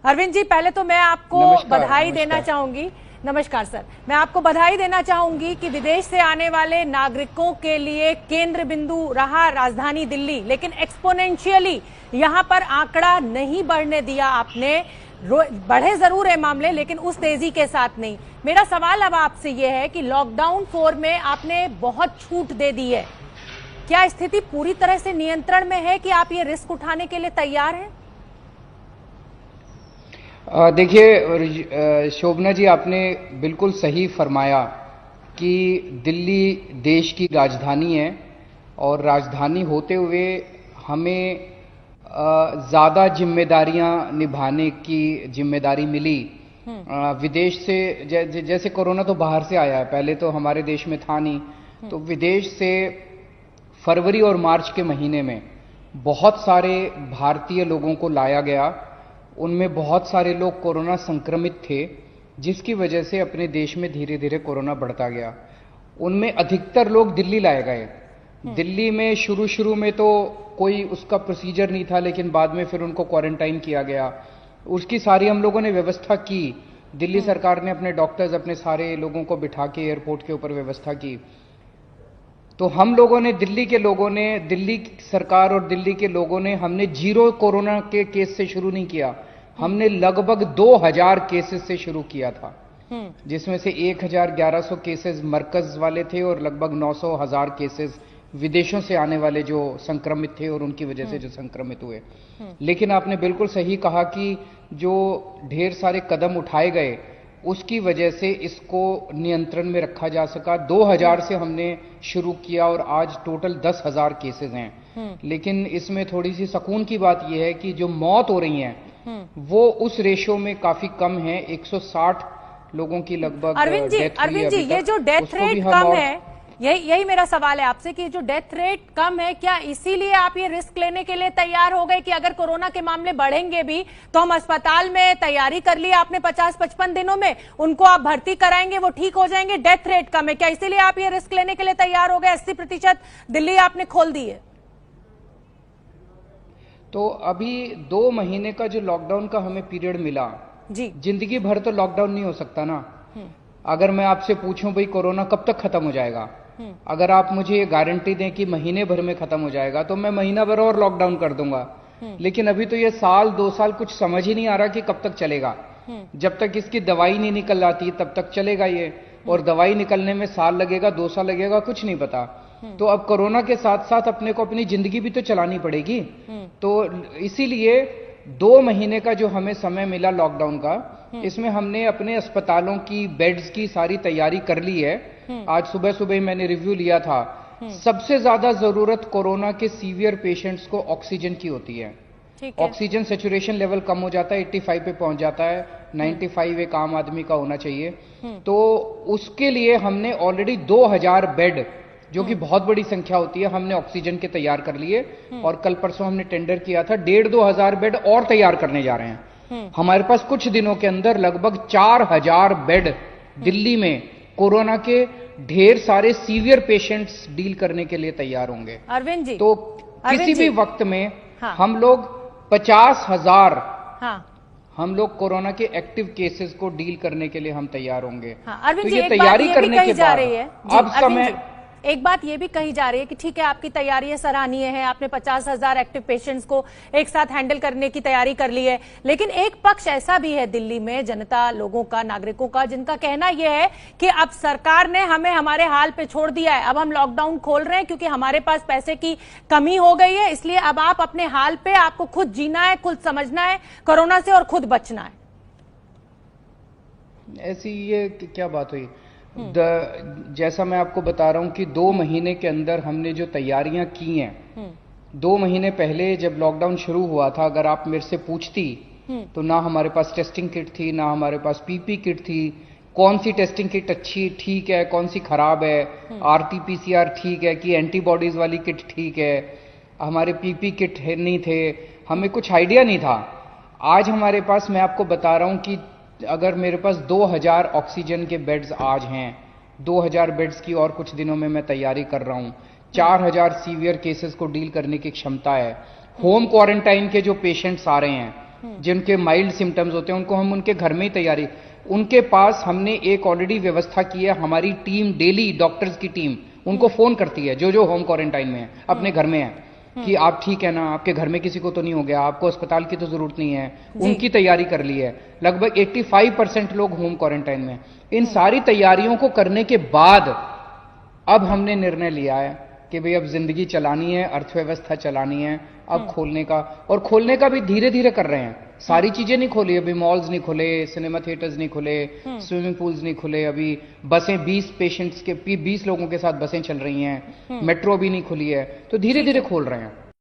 अरविंद जी, पहले तो मैं आपको बधाई देना चाहूंगी। नमस्कार सर, मैं आपको बधाई देना चाहूंगी कि विदेश से आने वाले नागरिकों के लिए केंद्र बिंदु रहा राजधानी दिल्ली, लेकिन एक्सपोनेंशियली यहां पर आंकड़ा नहीं बढ़ने दिया आपने। बढ़े जरूर है मामले, लेकिन उस तेजी के साथ नहीं। मेरा सवाल अब आपसे यह है कि लॉकडाउन 4 में आपने बहुत छूट दे दी है, क्या स्थिति पूरी तरह से नियंत्रण में है कि आप ये रिस्क उठाने के लिए तैयार हैं? देखिए शोभना जी, आपने बिल्कुल सही फरमाया कि दिल्ली देश की राजधानी है और राजधानी होते हुए हमें ज़्यादा जिम्मेदारियां निभाने की जिम्मेदारी मिली। विदेश से जैसे कोरोना तो बाहर से आया है, पहले तो हमारे देश में था नहीं, तो विदेश से फरवरी और मार्च के महीने में बहुत सारे भारतीय लोगों को लाया गया। उनमें बहुत सारे लोग कोरोना संक्रमित थे, जिसकी वजह से अपने देश में धीरे धीरे कोरोना बढ़ता गया। उनमें अधिकतर लोग दिल्ली लाए गए। दिल्ली में शुरू में तो कोई उसका प्रोसीजर नहीं था, लेकिन बाद में फिर उनको क्वारंटाइन किया गया। उसकी सारी हम लोगों ने व्यवस्था की। दिल्ली सरकार ने अपने डॉक्टर्स, अपने सारे लोगों को बिठा के एयरपोर्ट के ऊपर व्यवस्था की। तो हम लोगों ने, दिल्ली के लोगों ने, दिल्ली सरकार और दिल्ली के लोगों ने, हमने 0 कोरोना के केस से शुरू नहीं किया। हमने लगभग 2000 केसेस से शुरू किया था, जिसमें से 1100 केसेस मरकज वाले थे और लगभग 900,000 केसेस विदेशों से आने वाले जो संक्रमित थे और उनकी वजह से जो संक्रमित हुए। लेकिन आपने बिल्कुल सही कहा कि जो ढेर सारे कदम उठाए गए, उसकी वजह से इसको नियंत्रण में रखा जा सका। 2000 से हमने शुरू किया और आज टोटल 10,000 केसेस हैं। लेकिन इसमें थोड़ी सी सुकून की बात यह है कि जो मौत हो रही हैं वो उस रेशो में काफी कम है। 160 लोगों की लगभग अरविंद जी, ये जो डेथ रेट कम है, यही मेरा सवाल है आपसे कि जो डेथ रेट कम है, क्या इसीलिए आप ये रिस्क लेने के लिए तैयार हो गए कि अगर कोरोना के मामले बढ़ेंगे भी तो हम अस्पताल में तैयारी कर ली आपने 50-55 दिनों में, उनको आप भर्ती कराएंगे, वो ठीक हो जाएंगे, डेथ रेट कम है, क्या इसीलिए आप ये रिस्क लेने के लिए तैयार हो गए? 80% दिल्ली आपने खोल दी है। तो अभी 2 महीने का जो लॉकडाउन का हमें पीरियड मिला जी, जिंदगी भर तो लॉकडाउन नहीं हो सकता ना। अगर मैं आपसे पूछूं भाई कोरोना कब तक खत्म हो जाएगा, अगर आप मुझे ये गारंटी दें कि महीने भर में खत्म हो जाएगा, तो मैं महीना भर और लॉकडाउन कर दूंगा। लेकिन अभी तो ये साल 2 साल कुछ समझ ही नहीं आ रहा कि कब तक चलेगा। जब तक इसकी दवाई नहीं निकल आती तब तक चलेगा ये, और दवाई निकलने में साल लगेगा, 2 साल लगेगा, कुछ नहीं पता। तो अब कोरोना के साथ साथ अपने को अपनी जिंदगी भी तो चलानी पड़ेगी। तो इसीलिए 2 महीने का जो हमें समय मिला लॉकडाउन का, इसमें हमने अपने अस्पतालों की बेड्स की सारी तैयारी कर ली है। आज सुबह सुबह मैंने रिव्यू लिया था। सबसे ज्यादा जरूरत कोरोना के सीवियर पेशेंट्स को ऑक्सीजन की होती है। ऑक्सीजन सैचुरेशन लेवल कम हो जाता है, 85 पे पहुंच जाता है, 95 एक आम आदमी का होना चाहिए। तो उसके लिए हमने ऑलरेडी 2000 बेड, जो कि बहुत बड़ी संख्या होती है, हमने ऑक्सीजन के तैयार कर लिए। और कल परसों हमने टेंडर किया था, 1,500-2 हजार बेड और तैयार करने जा रहे हैं। हमारे पास कुछ दिनों के अंदर लगभग 4000 बेड दिल्ली में कोरोना के ढेर सारे सीवियर पेशेंट्स डील करने के लिए तैयार होंगे। अरविंद जी, तो किसी भी वक्त में हम लोग 50,000 हम लोग कोरोना के एक्टिव केसेस को डील करने के लिए हम तैयार होंगे। अरविंद तो जी, ये तैयारी करने के बाद अब समय, एक बात ये भी कही जा रही है कि ठीक है, आपकी तैयारी सराहनीय है, आपने 50,000 एक्टिव पेशेंट्स को एक साथ हैंडल करने की तैयारी कर ली है, लेकिन एक पक्ष ऐसा भी है दिल्ली में जनता, लोगों का, नागरिकों का, जिनका कहना यह है कि अब सरकार ने हमें हमारे हाल पे छोड़ दिया है, अब हम लॉकडाउन खोल रहे हैं क्योंकि हमारे पास पैसे की कमी हो गई है, इसलिए अब आप अपने हाल पे, आपको खुद जीना है, खुद समझना है कोरोना से और खुद बचना है। ऐसी ये क्या बात हुई? जैसा मैं आपको बता रहा हूं कि 2 महीने के अंदर हमने जो तैयारियां की हैं, 2 महीने पहले जब लॉकडाउन शुरू हुआ था, अगर आप मेरे से पूछती तो ना हमारे पास टेस्टिंग किट थी, ना हमारे पास पीपी किट थी। कौन सी टेस्टिंग किट अच्छी ठीक है, कौन सी खराब है, RT-PCR ठीक है कि एंटीबॉडीज वाली किट ठीक है, हमारे पीपी किट नहीं थे, हमें कुछ आइडिया नहीं था। आज हमारे पास, मैं आपको बता रहा हूं कि अगर मेरे पास 2000 ऑक्सीजन के बेड्स आज हैं, 2000 बेड्स की और कुछ दिनों में मैं तैयारी कर रहा हूं, 4000 सीवियर केसेस को डील करने की क्षमता है। होम क्वारंटाइन के जो पेशेंट्स आ रहे हैं जिनके माइल्ड सिम्टम्स होते हैं उनको हम उनके घर में ही तैयारी, उनके पास हमने एक ऑलरेडी व्यवस्था की है। हमारी टीम डेली, डॉक्टर्स की टीम उनको फोन करती है जो होम क्वारंटाइन में है, अपने घर में है, कि आप ठीक है ना, आपके घर में किसी को तो नहीं हो गया, आपको अस्पताल की तो जरूरत नहीं है। उनकी तैयारी कर ली है। लगभग 85% लोग होम क्वारंटाइन में। इन सारी तैयारियों को करने के बाद अब हमने निर्णय लिया है कि भाई अब जिंदगी चलानी है, अर्थव्यवस्था चलानी है, अब खोलने का, और खोलने का भी धीरे धीरे कर रहे हैं। सारी चीजें नहीं खोली अभी, मॉल्स नहीं खुले, सिनेमा थिएटर्स नहीं खुले, स्विमिंग पूल्स नहीं खुले, अभी बसें 20 लोगों के साथ बसें चल रही हैं, मेट्रो भी नहीं खुली है, तो धीरे धीरे खोल रहे हैं।